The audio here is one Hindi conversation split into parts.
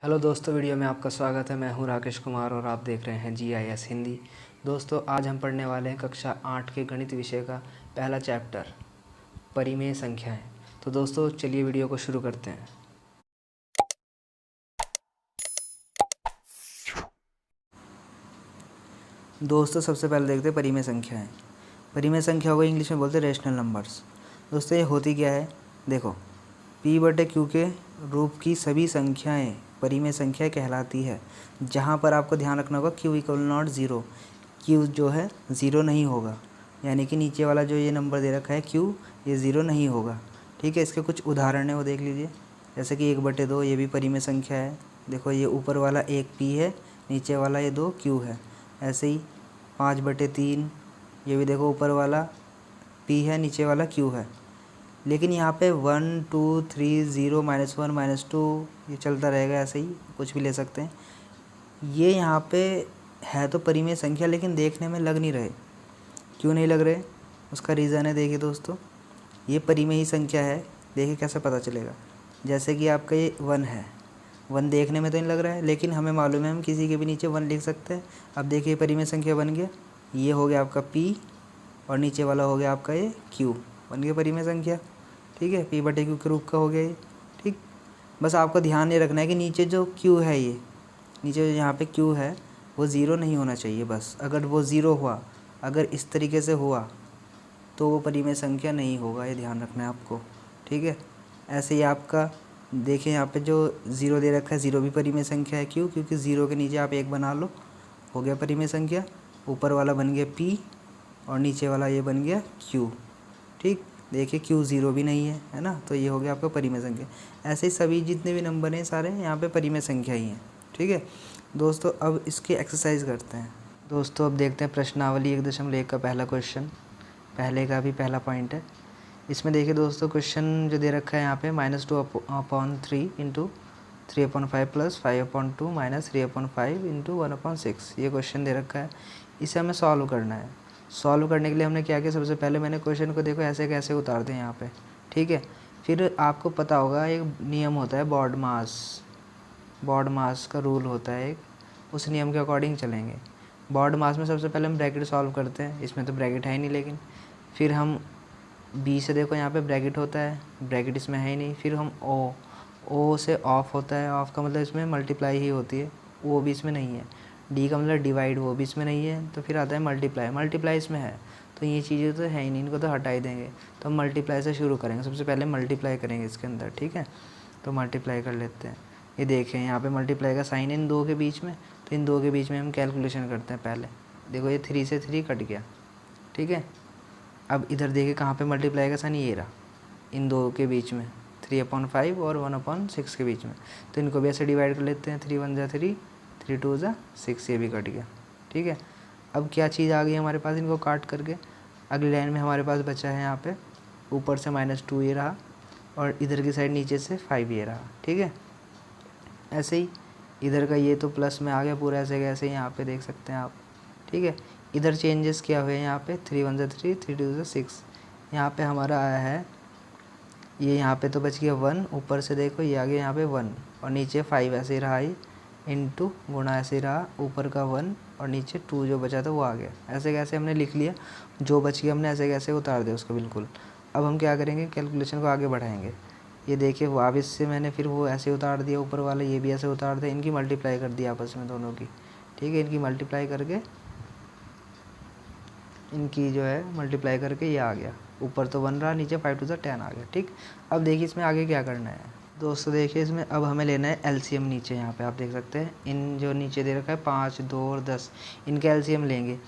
हेलो दोस्तों, वीडियो में आपका स्वागत है। मैं हूं राकेश कुमार और आप देख रहे हैं GIS हिंदी। दोस्तों, आज हम पढ़ने वाले हैं कक्षा 8 के गणित विषय का पहला चैप्टर परिमेय संख्याएं। तो दोस्तों, चलिए वीडियो को शुरू करते हैं। दोस्तों, सबसे पहले देखते हैं परिमेय संख्याएं। परिमेय संख्या को इंग्लिश में बोलते हैं रेशनल नंबर्स। दोस्तों, ये होती क्या है, देखो, P/Q के रूप की सभी संख्याएं परिमेय संख्या कहलाती है। जहां पर आपको ध्यान रखना होगा Q = नॉट ज़ीरो, Q जो है ज़ीरो नहीं होगा, यानी कि नीचे वाला जो ये नंबर दे रखा है Q, ये ज़ीरो नहीं होगा। ठीक है, इसके कुछ उदाहरण है वो देख लीजिए। जैसे कि 1/2 ये भी परिमेय संख्या है। देखो, ये ऊपर वाला 1 P है, नीचे वाला ये 2 Q है। ऐसे ही 5/3 ये भी देखो, ऊपर वाला P है, नीचे वाला Q है। लेकिन यहाँ पे 1 2 3 0 -1 -2 ये चलता रहेगा, ऐसे ही कुछ भी ले सकते हैं। ये यहाँ पे है तो परिमेय संख्या, लेकिन देखने में लग नहीं रहे। क्यों नहीं लग रहे, उसका रीज़न है। देखिए दोस्तों, ये परिमेय ही संख्या है। देखिए कैसे पता चलेगा। जैसे कि आपका ये 1 है, 1 देखने में तो नहीं लग रहा है, लेकिन हमें मालूम है हम किसी के भी नीचे 1 लिख सकते हैं। अब देखिए परिमेय संख्या बन गया। ये हो गया आपका P और नीचे वाला हो गया आपका ये Q, बन गया परिमेय संख्या। ठीक है, P/Q के रूप का हो गया ये। ठीक, बस आपको ध्यान ये रखना है कि नीचे जो Q है, ये नीचे जो यहाँ पे Q है वो ज़ीरो नहीं होना चाहिए। बस अगर वो ज़ीरो हुआ, अगर इस तरीके से हुआ, तो वो परिमेय संख्या नहीं होगा। ये ध्यान रखना है आपको। ठीक है, ऐसे ही आपका देखिए, यहाँ पे जो ज़ीरो दे रखा है, ज़ीरो भी परिमेय संख्या है। क्यों? क्योंकि ज़ीरो के नीचे आप 1 बना लो, हो गया परिमेय संख्या। ऊपर वाला बन गया P और नीचे वाला ये बन गया Q। ठीक, देखिए Q ज़ीरो भी नहीं है ना, तो ये हो गया आपका परिमेय संख्या। ऐसे ही सभी जितने भी नंबर हैं सारे यहाँ पे परिमेय संख्या ही हैं। ठीक है दोस्तों, अब इसकी एक्सरसाइज करते हैं। दोस्तों, अब देखते हैं प्रश्नावली 1.1 का पहला क्वेश्चन। पहले का भी पहला पॉइंट है। इसमें देखिए दोस्तों, क्वेश्चन जो दे रखा है यहाँ पे -2/3 × 3/5 + 5/2 - 3/5 × 1/6 ये क्वेश्चन दे रखा है। इसे हमें सॉल्व करना है। सॉल्व करने के लिए हमने क्या किया, सबसे पहले मैंने क्वेश्चन को देखो ऐसे कैसे उतार दें यहाँ पे। ठीक है, फिर आपको पता होगा एक नियम होता है बॉड मास का रूल होता है एक, उस नियम के अकॉर्डिंग चलेंगे। बॉड मास में सबसे पहले हम ब्रैकेट सॉल्व करते हैं। इसमें तो ब्रैकेट है ही नहीं, लेकिन फिर हम बी से देखो यहाँ पे ब्रैकेट होता है, ब्रैकेट इसमें है ही नहीं। फिर हम ओ से ऑफ होता है, ऑफ का मतलब इसमें मल्टीप्लाई ही होती है, वो भी इसमें नहीं है। डी का मतलब डिवाइड, वो भी इसमें नहीं है। तो फिर आता है मल्टीप्लाई इसमें है। तो ये चीज़ें तो है ही नहीं, इनको तो हटा ही देंगे। तो हम मल्टीप्लाई से शुरू करेंगे, सबसे पहले मल्टीप्लाई करेंगे इसके अंदर। ठीक है, तो मल्टीप्लाई कर लेते हैं। ये देखें यहाँ पे मल्टीप्लाई का साइन इन दो के बीच में, तो इन दो के बीच में हम कैलकुलेशन करते हैं पहले। देखो, ये 3 से 3 कट गया। ठीक है, अब इधर देखिए कहाँ पे मल्टीप्लाई का साइन, ये रहा इन दो के बीच में, 3/5 और 1/6 के बीच में। तो इनको भी ऐसे डिवाइड कर लेते हैं। 3 × 1 = 3, 3 × 2 = 6, ये भी कट गया। ठीक है, अब क्या चीज़ आ गई हमारे पास, इनको काट करके अगली लाइन में हमारे पास बचा है यहाँ पे ऊपर से -2 ये रहा, और इधर की साइड नीचे से 5 ये रहा। ठीक है, ऐसे ही इधर का ये तो प्लस में आ गया पूरा, ऐसे कैसे यहाँ पे देख सकते हैं आप। ठीक है, इधर चेंजेस क्या हुए यहाँ पे, 3 × 1 = 3, 3 × 2 = 6। यहाँ पे हमारा आया है ये, यहाँ पे तो बच गया 1, ऊपर से देखो ये आ गया यहाँ पे 1 और नीचे 5 ऐसे ही रहा, ये इंटू गुणा ऐसे ही रहा, ऊपर का 1 और नीचे 2 जो बचा था वो आ गया। ऐसे कैसे हमने लिख लिया, जो बच गया हमने ऐसे कैसे उतार दिया उसको बिल्कुल। अब हम क्या करेंगे, कैलकुलेशन को आगे बढ़ाएंगे। ये देखिए, वापस से मैंने फिर वो ऐसे उतार दिया, ऊपर वाला ये भी ऐसे उतार दिया, इनकी मल्टीप्लाई कर दी आपस में दोनों की। ठीक है, इनकी मल्टीप्लाई करके, इनकी जो है मल्टीप्लाई करके ये आ गया। ऊपर तो 1 रहा, नीचे 5 × 2 = 10 आ गया। ठीक, अब देखिए इसमें आगे क्या करना है दोस्तों। देखिए इसमें अब हमें लेना है एलसीएम। नीचे यहाँ पे आप देख सकते हैं, इन जो नीचे दे रखा है 5, 2 और 10, इनका एलसीएम लेंगे।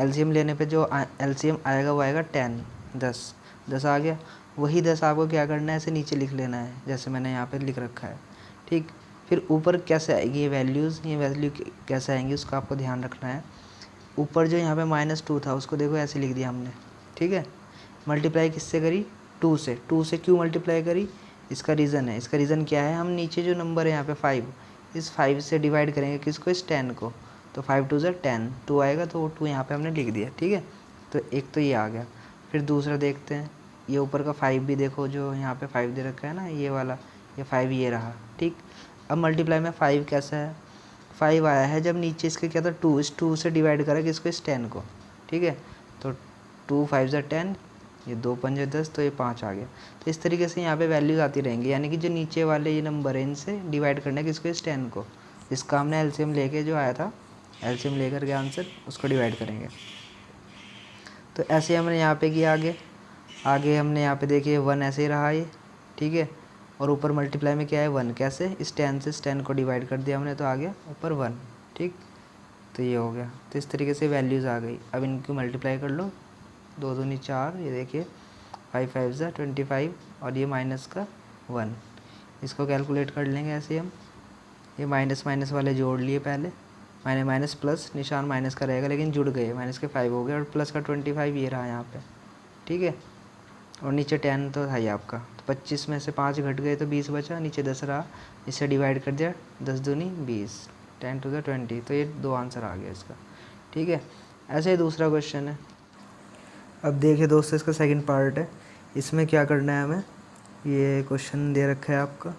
एलसीएम लेने पे जो एलसीएम आएगा वो आएगा 10, 10 आ गया। वही 10 आपको क्या करना है, ऐसे नीचे लिख लेना है, जैसे मैंने यहाँ पे लिख रखा है। ठीक, फिर ऊपर कैसे आएगी ये वैल्यूज़, ये वैल्यू कैसे आएंगी उसका आपको ध्यान रखना है। ऊपर जो यहाँ पे -2 था उसको देखो ऐसे लिख दिया हमने। ठीक है, मल्टीप्लाई किससे करी, 2 से। 2 से क्यों मल्टीप्लाई करी, इसका रीज़न है। इसका रीज़न क्या है, हम नीचे जो नंबर है यहाँ पे 5, इस 5 से डिवाइड करेंगे किसको, इस 10 को। तो 5 × 2 = 10, 2 आएगा, तो वो 2 यहाँ पे हमने लिख दिया। ठीक है, तो एक तो ये आ गया। फिर दूसरा देखते हैं, ये ऊपर का 5 भी देखो, जो यहाँ पे 5 दे रखा है ना, ये वाला, ये 5 ये रहा। ठीक, अब मल्टीप्लाई में 5 कैसा है, 5 आया है जब नीचे इसके क्या था 2, इस 2 से डिवाइड करा किसको, इस 10 को, ठीक है। तो 2 5 ज़ा 10, ये 2 5 10, तो ये 5 आ गया। तो इस तरीके से यहाँ पे वैल्यूज़ आती रहेंगी, यानी कि जो नीचे वाले ये नंबर है इनसे डिवाइड करना है किसको, इस 10 को। इसका हमने एलसीएम लेके जो आया था, एलसीएम लेकर के आंसर उसको डिवाइड करेंगे। तो ऐसे हमने यहाँ पे किया। आगे हमने यहाँ पे देखिए 1 ऐसे ही रहा ये, ठीक है। और ऊपर मल्टीप्लाई में क्या है 1, कैसे, इस 10 से इस 10 को डिवाइड कर दिया हमने, तो आ गया ऊपर 1, ठीक। तो ये हो गया। तो इस तरीके से वैल्यूज़ आ गई। अब इनको मल्टीप्लाई कर लो, 2 दूनी 4, ये देखिए 5 5 ज़ा 25, और ये माइनस का 1। इसको कैलकुलेट कर लेंगे ऐसे हम, ये माइनस माइनस वाले जोड़ लिए पहले, माइनस माइनस प्लस, निशान माइनस का रहेगा लेकिन जुड़ गए, माइनस के 5 हो गए, और प्लस का 25 ये रहा यहाँ पे, ठीक है। और नीचे 10 तो था ही आपका, तो 25 में से 5 घट गए तो 20 बचा, नीचे 10 रहा, इससे डिवाइड कर दिया, 10 दूनी 20, 10 टू द 20, तो ये 2 आंसर आ गया इसका, ठीक है। ऐसे ही दूसरा क्वेश्चन है। अब देखिए दोस्तों, इसका सेकंड पार्ट है। इसमें क्या करना है हमें, ये क्वेश्चन दे रखा है आपका,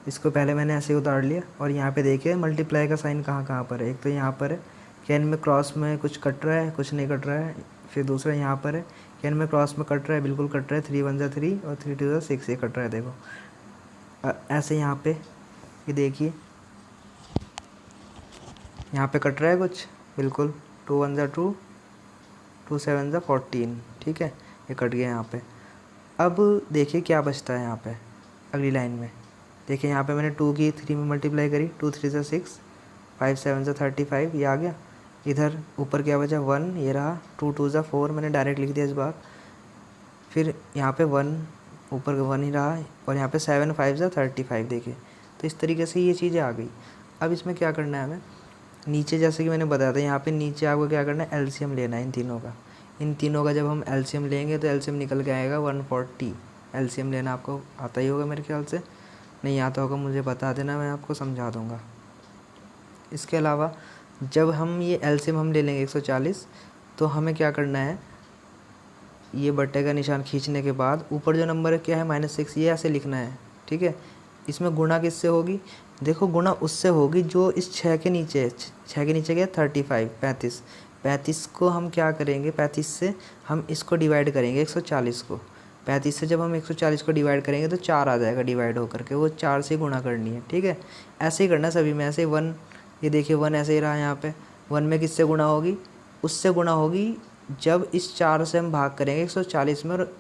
इसको पहले मैंने ऐसे ही उतार लिया, और यहाँ पे देखिए मल्टीप्लाई का साइन कहाँ कहाँ पर है। एक तो यहाँ पर है कि इनमें क्रॉस में कुछ कट रहा है, कुछ नहीं कट रहा है। फिर दूसरा यहाँ पर है कि इनमें क्रॉस में कट रहा है, बिल्कुल कट रहा है, 3 1 ज़ा 3 और 3 2 ज़ा 6, ये कट रहा है, देखो। ऐसे यहाँ पे ये देखिए, यहाँ पे कट रहा है कुछ, बिल्कुल 2 1 ज़ा 2, 2 7 ज़ा 14, ठीक है, ये कट गया यहाँ पे। अब देखिए क्या बचता है यहाँ पे अगली लाइन में। देखिए यहाँ पे मैंने 2 की 3 में मल्टीप्लाई करी, 2 3 ज़ा 6, 5 7 ज़ा 35, ये आ गया। इधर ऊपर क्या बचा 1, ये रहा, 2 2 ज़ा 4, मैंने डायरेक्ट लिख दिया इस बार। फिर यहाँ पे 1, ऊपर 1 ही रहा, और यहाँ पे 7 5 ज़ा 35, देखिए। तो इस तरीके से ये चीज़ें आ गई। अब इसमें क्या करना है हमें, नीचे जैसे कि मैंने बताया था, यहाँ पे नीचे आपको क्या करना है, एलसीएम लेना है इन तीनों का। जब हम एलसीएम लेंगे तो एलसीएम निकल के आएगा 140। एलसीएम लेना आपको आता ही होगा मेरे ख्याल से, नहीं आता होगा मुझे बता देना, मैं आपको समझा दूँगा। इसके अलावा जब हम ये एलसीएम हम ले लेंगे 140, तो हमें क्या करना है, ये बट्टे का निशान खींचने के बाद ऊपर जो नंबर है क्या है -6, ये ऐसे लिखना है, ठीक है। इसमें गुणा किससे होगी, देखो गुणा उससे होगी जो इस 6 के नीचे है। 6 के नीचे क्या है 35, 35 को हम क्या करेंगे, 35 से हम इसको डिवाइड करेंगे 140 को। 35 से जब हम 140 को डिवाइड करेंगे तो 4 आ जाएगा डिवाइड होकर के, वो 4 से गुणा करनी है, ठीक है। ऐसे ही करना सभी में, ऐसे 1, ये देखिए 1 ऐसे ही रहा यहाँ पे। 1 में किससे गुणा होगी, उससे गुणा होगी जब इस 4 से हम भाग करेंगे 140 में, और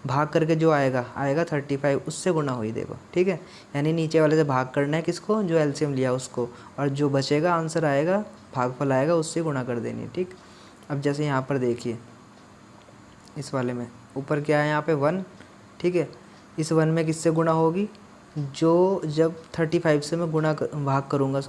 भाग करके जो आएगा 35, उससे गुणा हुई, देखो, ठीक है। यानी नीचे वाले से भाग करना है किसको, जो एलसीएम लिया उसको, और जो बचेगा आंसर आएगा, भागफल आएगा, उससे गुणा कर देनी है, ठीक। अब जैसे यहाँ पर देखिए इस वाले में ऊपर क्या है यहाँ पे 1, ठीक है। इस 1 में किससे गुणा होगी, जो जब 35 से मैं भाग करूँगा,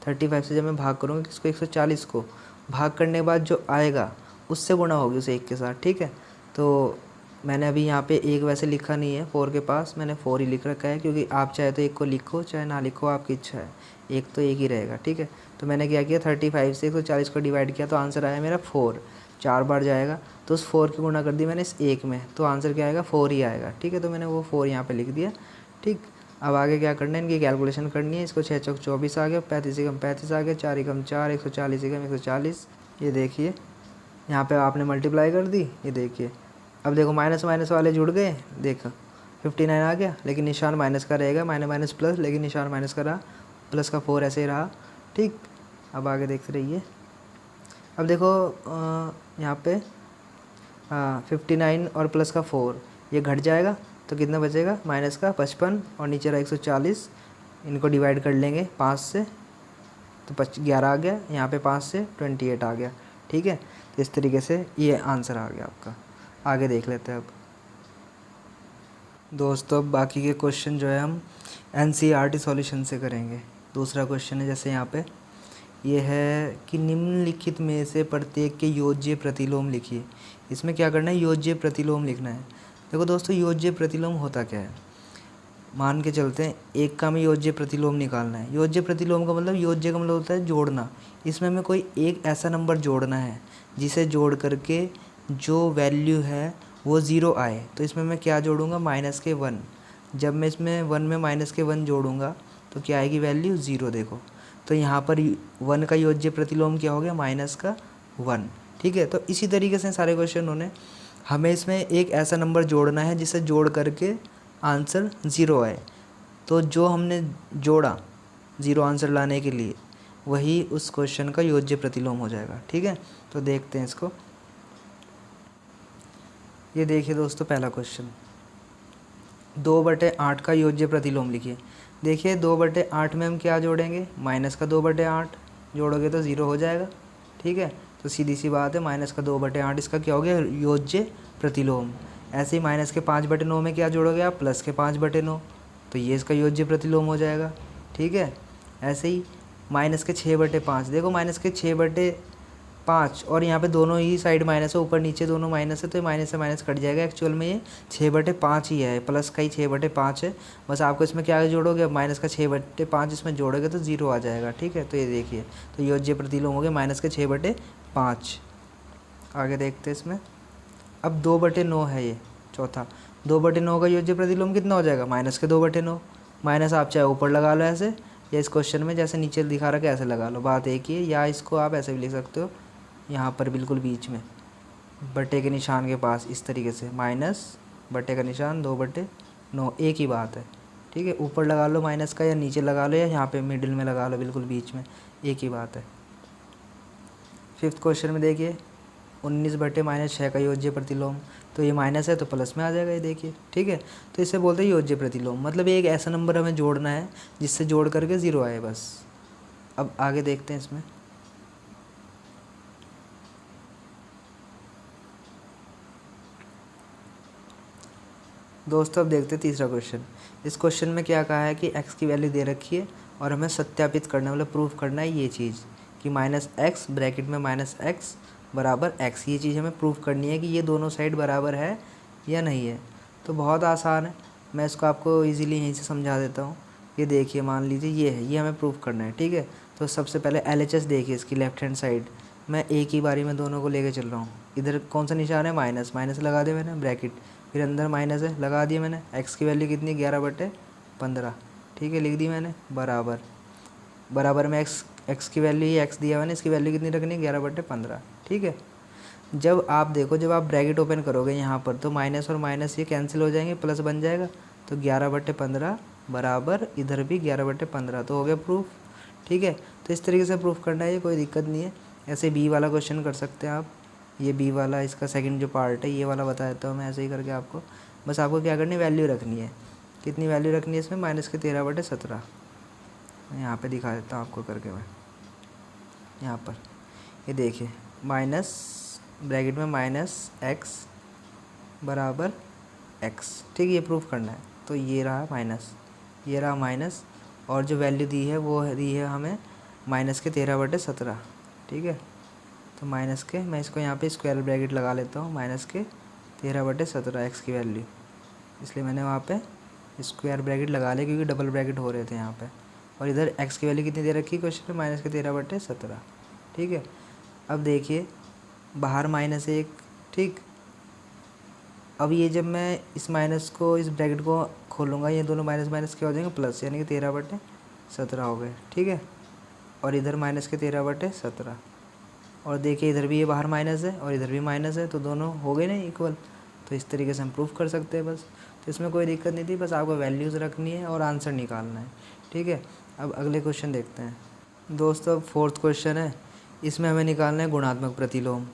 35 से जब मैं भाग करूँगा किसको, 140 को, भाग करने के बाद जो आएगा उससे गुणा होगी उस 1 के साथ, ठीक है। तो मैंने अभी यहाँ पे 1 वैसे लिखा नहीं है, 4 के पास मैंने 4 ही लिख रखा है, क्योंकि आप चाहे तो 1 को लिखो चाहे ना लिखो, आपकी इच्छा है, 1 तो 1 ही रहेगा, ठीक है। तो मैंने क्या किया, 35 से 140 को डिवाइड किया, तो आंसर आया मेरा 4। 4 बार जाएगा तो उस 4 की गुणा कर दी मैंने इस 1 में, तो आंसर क्या आएगा, 4 ही आएगा, ठीक है। तो मैंने वो 4 यहाँ पे लिख दिया, ठीक। अब आगे क्या करना है, इनकी कैलकुलेशन करनी है। इसको 6 चौक 24 आ गया, 35 एकम 35 आ गया, 4 एकम 4, 140 एकम 140, ये देखिए यहाँ पे आपने मल्टीप्लाई कर दी, ये देखिए। अब देखो माइनस माइनस वाले जुड़ गए, देखो 59 आ गया, लेकिन निशान माइनस का रहेगा, माइनस माइनस प्लस, लेकिन निशान माइनस का रहा, प्लस का 4 ऐसे ही रहा, ठीक। अब आगे देखते रहिए। अब देखो यहाँ पे 59 और प्लस का 4 ये घट जाएगा, तो कितना बचेगा, माइनस का 55 और नीचे रहा 140। इनको डिवाइड कर लेंगे 5 से, तो 11 आ गया, यहाँ पे 5 से 28 आ गया, ठीक है। तो इस तरीके से ये आंसर आ गया आपका। आगे देख लेते हैं अब दोस्तों। अब बाकी के क्वेश्चन जो है हम NCERT सॉल्यूशन से करेंगे। दूसरा क्वेश्चन है जैसे यहाँ पे ये है कि निम्नलिखित में से प्रत्येक के योज्य प्रतिलोम लिखिए। इसमें क्या करना है, योज्य प्रतिलोम लिखना है। देखो दोस्तों, योज्य प्रतिलोम होता क्या है, मान के चलते हैं एक का हमें योज्य प्रतिलोम निकालना है। योज्य प्रतिलोम का मतलब, योज्य का मतलब होता है जोड़ना। इसमें हमें कोई एक ऐसा नंबर जोड़ना है जिसे जोड़ करके जो वैल्यू है वो 0 आए। तो इसमें मैं क्या जोड़ूंगा, -1। जब मैं इसमें 1 में -1 जोड़ूंगा तो क्या आएगी वैल्यू 0। देखो तो यहाँ पर 1 का योज्य प्रतिलोम क्या हो गया माइनस का 1। ठीक है, तो इसी तरीके से सारे क्वेश्चन होने। हमें इसमें एक ऐसा नंबर जोड़ना है जिसे जोड़ करके आंसर 0 आए। तो जो हमने जोड़ा 0 आंसर लाने के लिए वही उस क्वेश्चन का योज्य प्रतिलोम हो जाएगा। ठीक है, तो देखते हैं इसको। ये देखिए दोस्तों पहला क्वेश्चन, 2/8 का योज्य प्रतिलोम लिखिए। देखिए 2/8 में हम क्या जोड़ेंगे, माइनस का 2/8 जोड़ोगे तो 0 हो जाएगा। ठीक है, तो सीधी सी बात है, माइनस का 2/8 इसका क्या हो गया योज्य प्रतिलोम। ऐसे ही माइनस के 5/9 में क्या जोड़ोगे आप, प्लस के 5/9, तो ये इसका योज्य प्रतिलोम हो जाएगा। ठीक है, ऐसे ही माइनस के 6/5, देखो माइनस के 6/5 और यहाँ पे दोनों ही साइड माइनस है, ऊपर नीचे दोनों माइनस है, तो ये माइनस से माइनस कट जाएगा। एक्चुअल में ये 6/5 ही है, प्लस का ही 6/5 है। बस आपको इसमें क्या जोड़ोगे, माइनस का 6/5 इसमें जोड़ोगे तो 0 आ जाएगा। ठीक है, तो ये देखिए, तो योज्य प्रतिलोम हो गया माइनस के 6/5। आगे देखते हैं इसमें। अब 2/9 है ये चौथा, 2/9 का योज्य प्रतिलोम कितना हो जाएगा, माइनस के 2/9। माइनस आप चाहे ऊपर लगा लो ऐसे, या इस क्वेश्चन में जैसे नीचे दिखा रखा है ऐसे लगा लो, बात एक ही है। या इसको आप ऐसे भी लिख सकते हो, यहाँ पर बिल्कुल बीच में बटे के निशान के पास इस तरीके से, माइनस बटे का निशान 2/9, एक ही बात है। ठीक है, ऊपर लगा लो माइनस का, या नीचे लगा लो, या यहाँ पे मिडिल में लगा लो, बिल्कुल बीच में, एक ही बात है। फिफ्थ क्वेश्चन में देखिए 19/-6 का योज्य प्रतिलोम, तो ये माइनस है तो प्लस में आ जाएगा ये देखिए। ठीक है, तो इसे बोलते हैं योज्य प्रतिलोम, मतलब एक ऐसा नंबर हमें जोड़ना है जिससे जोड़ करके 0 आए बस। अब आगे देखते हैं इसमें। दोस्तों अब देखते हैं तीसरा क्वेश्चन। इस क्वेश्चन में क्या कहा है कि x की वैल्यू दे रखी है और हमें सत्यापित करना मतलब प्रूफ करना है ये चीज़ कि -x ब्रैकेट में -x बराबर x, ये चीज़ हमें प्रूफ करनी है कि ये दोनों साइड बराबर है या नहीं है। तो बहुत आसान है, मैं इसको आपको इजीली यहीं से समझा देता हूँ। ये देखिए, मान लीजिए ये है, ये हमें प्रूफ करना है। ठीक है, तो सबसे पहले LHS देखिए, इसकी लेफ्ट हैंड साइड मैं एक ही बारी में दोनों को लेके चल रहा हूँ। इधर कौन सा निशान है, माइनस, माइनस लगा दिया मैंने ब्रैकेट, फिर अंदर माइनस है लगा दिया मैंने। x की वैल्यू कितनी, 11/15। ठीक है, लिख दी मैंने, बराबर, बराबर में x की वैल्यू ही x दिया मैंने, इसकी वैल्यू कितनी रखनी है, 11/15। ठीक है, जब आप देखो, जब आप ब्रैकेट ओपन करोगे यहाँ पर तो माइनस और माइनस ये कैंसिल हो जाएंगे, प्लस बन जाएगा, तो 11/15 बराबर इधर भी 11/15, तो हो गया प्रूफ। ठीक है, तो इस तरीके से प्रूफ करना है, ये कोई दिक्कत नहीं है। ऐसे बी वाला क्वेश्चन कर सकते हैं आप, ये बी वाला इसका सेकंड जो पार्ट है ये वाला बता देता हूँ मैं ऐसे ही करके आपको। बस आपको क्या करनी है, वैल्यू रखनी है। कितनी वैल्यू रखनी है इसमें, -13/17। यहाँ पे दिखा देता हूँ आपको करके मैं, यहाँ पर ये देखिए, माइनस ब्रैकेट में -x बराबर x। ठीक है, ये प्रूफ करना है, तो ये रहा माइनस, ये रहा माइनस, और जो वैल्यू दी है वो दी है हमें -13/17। ठीक है, तो माइनस के, मैं इसको यहाँ पे स्क्वायर ब्रैकेट लगा लेता हूँ, -13/17 x की वैल्यू, इसलिए मैंने वहाँ पे स्क्वायर ब्रैकेट लगा लिया क्योंकि डबल ब्रैकेट हो रहे थे यहाँ पे। और इधर x की वैल्यू कितनी दे रखी है क्वेश्चन में, -13/17। ठीक है, अब देखिए बाहर माइनस है एक। ठीक, अब ये जब मैं इस माइनस को, इस ब्रैकेट को खोलूँगा, ये दोनों माइनस माइनस क्या हो जाएंगे, प्लस, यानी कि 13/17 हो गए। ठीक है, और इधर -13/17, और देखिए इधर भी ये बाहर माइनस है और इधर भी माइनस है, तो दोनों हो गए ना इक्वल। तो इस तरीके से हम प्रूफ कर सकते हैं बस। तो इसमें कोई दिक्कत नहीं थी, बस आपको वैल्यूज़ रखनी है और आंसर निकालना है। ठीक है, अब अगले क्वेश्चन देखते हैं दोस्तों। अब फोर्थ क्वेश्चन है, इसमें हमें निकालना है गुणात्मक प्रतिलोम।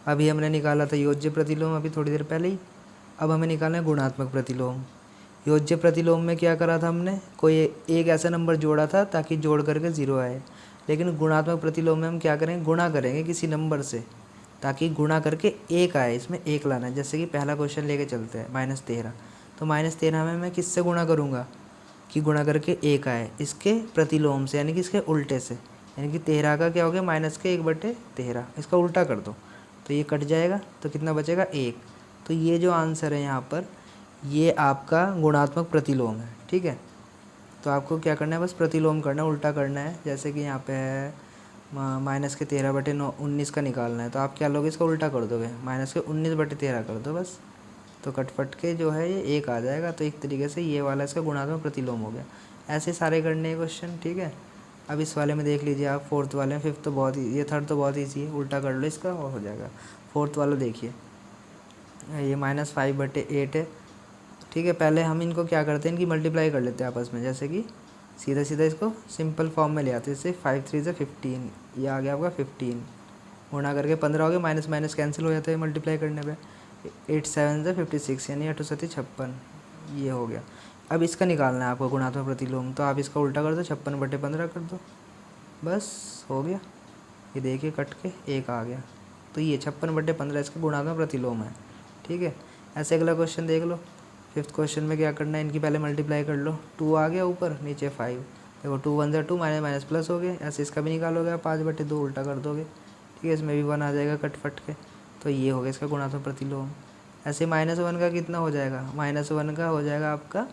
अभी हमने निकाला था योज्य प्रतिलोम अभी थोड़ी देर पहले ही, अब हमें निकालना है गुणात्मक प्रतिलोम। योज्य प्रतिलोम में क्या करा था हमने, कोई एक ऐसा नंबर जोड़ा था ताकि जोड़ करके 0 आए। लेकिन गुणात्मक प्रतिलोम में हम क्या करेंगे, गुणा करेंगे किसी नंबर से ताकि गुणा करके 1 आए, इसमें 1 लाना है। जैसे कि पहला क्वेश्चन लेके चलते हैं, -13, तो -13 में मैं किससे गुणा करूँगा कि गुणा करके 1 आए, इसके प्रतिलोम से, यानी कि इसके उल्टे से, यानी कि 13 का क्या हो गया, -1/13, इसका उल्टा कर दो तो ये कट जाएगा, तो कितना बचेगा, 1। तो ये जो आंसर है यहाँ पर, ये आपका गुणात्मक प्रतिलोम है। ठीक है, तो आपको क्या करना है, बस प्रतिलोम करना है, उल्टा करना है। जैसे कि यहाँ पे है -13/9 19 का निकालना है, तो आप क्या लोगे, इसका उल्टा कर दोगे, -19/13 कर दो बस, तो कटफट के जो है ये 1 आ जाएगा। तो एक तरीके से ये वाला इसका गुणात्मक प्रतिलोम हो गया। ऐसे सारे करने हैं क्वेश्चन, ठीक है। अब इस वाले में देख लीजिए आप, फोर्थ वाले में, फिफ्थ तो बहुत ही, ये थर्ड तो बहुत ईजी है, उल्टा कर लो इसका और हो जाएगा। फोर्थ वाला देखिए, ये -5/8 है, ठीक है। पहले हम इनको क्या करते हैं, इनकी मल्टीप्लाई कर लेते हैं आपस में, जैसे कि सीधा सीधा इसको सिंपल फॉर्म में ले आते हैं। इससे 5 3 से 15, ये आ गया आपका 15, गुणा करके 15 हो गया, माइनस माइनस कैंसिल हो जाता है मल्टीप्लाई करने पे। 8 7 से 56, यानी 8 7 56, ये हो गया। अब इसका निकालना है आपको गुणात्मक प्रतिलोम, तो आप इसका उल्टा कर दो, 56/15 कर दो, बस हो गया। ये देखिए कट के 1 आ गया, तो ये 56/15 इसका गुणात्मक प्रतिलोम है, ठीक है। ऐसे अगला क्वेश्चन देख लो। फिफ्थ क्वेश्चन में क्या करना है, इनकी पहले मल्टीप्लाई कर लो, 2 आ गया ऊपर, नीचे 5, देखो 2 1 2, माइनस माइनस प्लस हो गया। ऐसे इसका भी निकालोगे आप, 5/2 उल्टा कर दोगे, ठीक है। इसमें भी 1 आ जाएगा कट फट के, तो ये हो गया इसका गुणात्मक प्रतिलोम। ऐसे -1 का कितना हो जाएगा, -1 का हो जाएगा आपका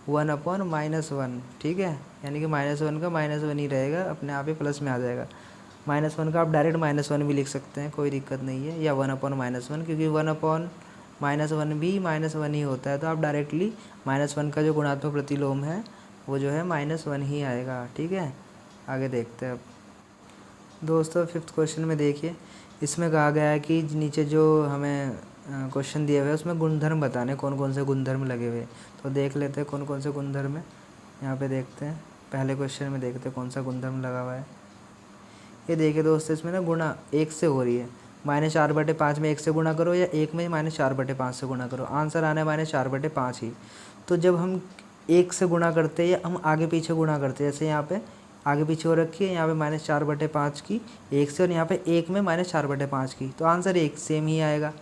1/-1, ठीक है। यानी कि -1 का -1 ही रहेगा, अपने आप ही प्लस में आ जाएगा। -1 का आप डायरेक्ट -1 भी लिख सकते हैं, कोई दिक्कत नहीं है, या 1/-1, क्योंकि 1/-1 भी -1 ही होता है, तो आप डायरेक्टली -1 का जो गुणात्मक प्रतिलोम है वो जो है -1 ही आएगा, ठीक है। आगे देखते हैं अब दोस्तों। फिफ्थ क्वेश्चन में देखिए, इसमें कहा गया है कि नीचे जो हमें क्वेश्चन दिए हुए हैं उसमें गुणधर्म बताने, कौन कौन से गुणधर्म लगे हुए, तो देख लेते हैं कौन कौन से गुणधर्म है। यहाँ पे देखते हैं, पहले क्वेश्चन में देखते हैं कौन सा गुणधर्म लगा हुआ है। ये देखिए दोस्तों, इसमें ना गुणा 1 से हो रही है, -4/5 में 1 से गुणा करो, या 1 में -4/5 से गुणा करो, आंसर आना है -4/5 ही। तो जब हम 1 से गुणा करते हैं या हम आगे पीछे गुणा करते हैं, जैसे यहाँ पे आगे पीछे हो रखी है, यहाँ पे -4/5 की 1 से, और यहाँ पे 1 में -4/5 की, तो आंसर एक सेम ही आएगा।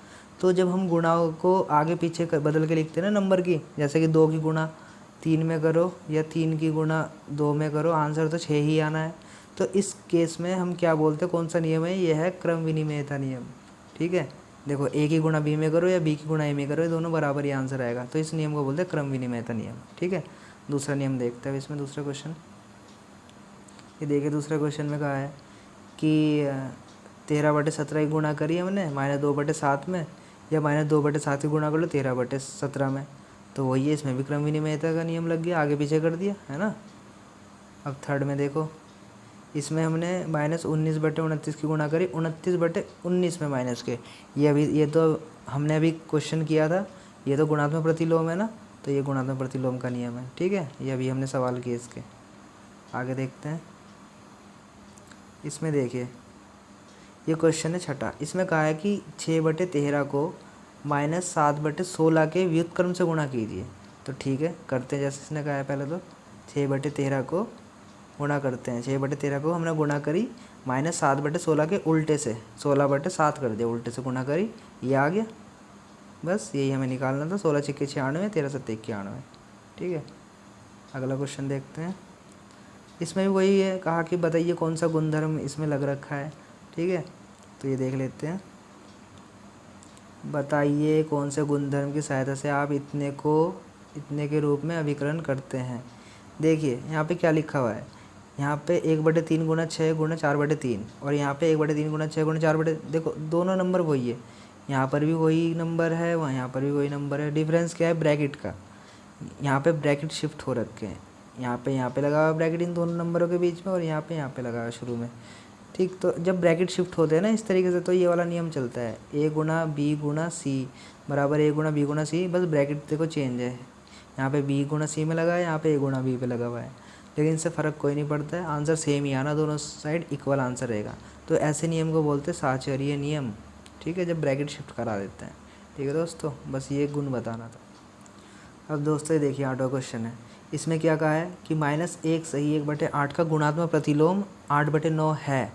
तो जब हम गुणाओं को आगे पीछे बदल के लिखते हैं ना नंबर की, जैसे कि 2 की गुणा 3 में करो या 3 की गुणा 2 में करो, आंसर तो 6 ही आना है। तो इस केस में हम क्या बोलते हैं, कौन सा नियम है, ये है क्रम विनिमयता नियम, ठीक है। देखो ए की गुणा बी में करो या बी की गुणा ए में करो, ये दोनों बराबर ही आंसर आएगा, तो इस नियम को बोलते हैं क्रम विनिमयता नियम, ठीक है। दूसरा नियम देखते हैं इसमें, दूसरा क्वेश्चन ये देखिए। दूसरे क्वेश्चन में कहा है कि 13/17 की गुणा करी हमने -2/7 में, या -2/7 की गुणा कर लो 13/17 में, तो वही है, इसमें भी क्रम विनिमयता का नियम लग गया, आगे पीछे कर दिया है ना। अब थर्ड में देखो, इसमें हमने -19/29 की गुणा करी, 29/19 में माइनस के, ये तो हमने अभी क्वेश्चन किया था, ये तो गुणात्मक प्रतिलोम है ना, तो ये गुणात्मक प्रतिलोम का नियम है, ठीक है। ये अभी हमने सवाल किए इसके। आगे देखते हैं, इसमें देखिए ये क्वेश्चन है छठा। इसमें कहा है कि 6/13 को -7/16 के व्युत्क्रम से गुणा कीजिए, तो ठीक है करते हैं, जैसे इसने कहा है। पहले तो 6/13 को गुणा करते हैं, 6/13 को हमने गुणा करी -7/16 के उल्टे से, 16/7 कर दिया, उल्टे से गुणा करी, ये आ गया, बस यही हमें निकालना था। 16 6 96, 13 7 91, ठीक है। अगला क्वेश्चन देखते हैं, इसमें भी वही है, कहा कि बताइए कौन सा गुणधर्म इसमें लग रखा है, ठीक है। तो ये देख लेते हैं, बताइए कौन से गुणधर्म की सहायता से आप इतने को इतने के रूप में अभिकरण करते हैं। देखिए यहाँ पे क्या लिखा हुआ है, यहाँ पे 1/3 गुणा 6 गुणा 4/3, और यहाँ पे 1/3 गुणा 6 गुणा 4/, देखो दोनों नंबर वही है, यहाँ पर भी वही नंबर है, वहाँ यहाँ पर भी वही नंबर है। डिफरेंस क्या है, ब्रैकेट का, यहाँ पे ब्रैकेट शिफ्ट हो रखे हैं, यहाँ पे लगा हुआ ब्रैकेट इन दोनों नंबरों के बीच में, और यहाँ पे लगा हुआ शुरू में, ठीक। तो जब ब्रैकेट शिफ्ट होते हैं ना इस तरीके से, तो ये वाला नियम चलता है, A गुणा B गुणा C बराबर A गुणा B गुणा C, बस ब्रैकेट देखो चेंज है, यहाँ पे B गुणा C में लगा है, यहाँ पे A गुणा B पे लगा हुआ है, लेकिन इससे फ़र्क कोई नहीं पड़ता है, आंसर सेम ही आना, दोनों साइड इक्वल आंसर रहेगा। तो ऐसे नियम को बोलते हैं साहचर्य नियम, ठीक है, जब ब्रैकेट शिफ्ट करा देते हैं, ठीक है दोस्तों, बस ये गुण बताना था। अब दोस्तों ये देखिए 8वां क्वेश्चन है, इसमें क्या कहा है कि -1 सही 1/8 का गुणात्मक प्रतिलोम 8/9 है,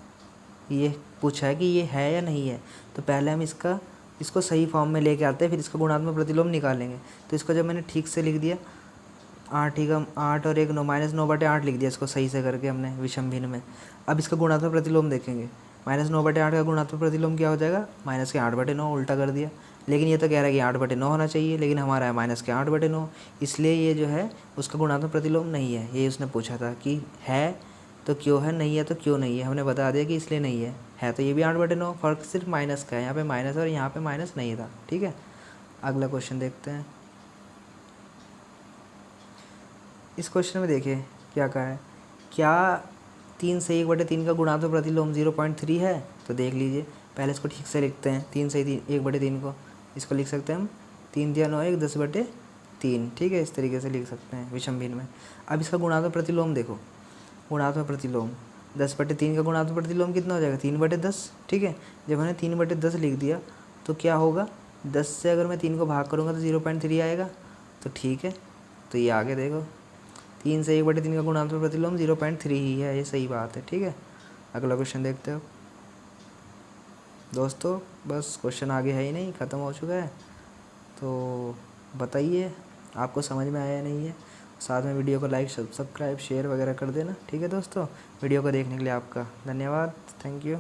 ये पूछा है कि ये है या नहीं है। तो पहले हम इसको सही फॉर्म में लेके आते हैं, फिर इसका गुणात्मक प्रतिलोम निकालेंगे। तो इसको जब मैंने ठीक से लिख दिया, 8 और 1 9, -9/8 लिख दिया इसको सही से करके हमने विषम भिन्न में। अब इसका गुणात्मक प्रतिलोम देखेंगे, -9/8 का गुणात्मक प्रतिलोम क्या हो जाएगा, -8/9, उल्टा कर दिया। लेकिन ये तो कह रहा है कि 8/9 होना चाहिए, लेकिन हमारा है -8/9, इसलिए ये जो है उसका गुणात्मक प्रतिलोम नहीं है। ये उसने पूछा था कि है तो क्यों है, नहीं है तो क्यों नहीं है, हमने बता दिया कि इसलिए नहीं है तो ये भी 8/9, फ़र्क सिर्फ माइनस का है, यहाँ पे माइनस और यहाँ पे माइनस नहीं था, ठीक है। अगला क्वेश्चन देखते हैं, इस क्वेश्चन में देखिए क्या कहा है, क्या 3 से 1/3 का गुणात्मक प्रतिलोम 0.3 है। तो देख लीजिए, पहले इसको ठीक से लिखते हैं। 3 से 1/3 को इसको लिख सकते हैं हम 3 × 9 = 10/3। ठीक है, इस तरीके से लिख सकते हैं विषम भिन्न में। अब इसका गुणात्मक प्रतिलोम देखो, गुणात्मक प्रतिलोम 10/3 का गुणात्मक प्रतिलोम कितना हो जाएगा, 3/10। ठीक है, जब मैंने 3/10 लिख दिया तो क्या होगा, 10 से अगर मैं 3 को भाग करूँगा तो 0.3 आएगा। तो ठीक है, तो ये आगे देखो 3 से 1/3 का गुणात्मक प्रतिलोम 0.3 ही है, ये सही बात है। ठीक है, अगला क्वेश्चन देखते हो दोस्तों। बस क्वेश्चन आगे है ही नहीं, ख़त्म हो चुका है। तो बताइए आपको समझ में आया या नहीं है। साथ में वीडियो को लाइक सब्सक्राइब शेयर वगैरह कर देना। ठीक है दोस्तों, वीडियो को देखने के लिए आपका धन्यवाद, थैंक यू।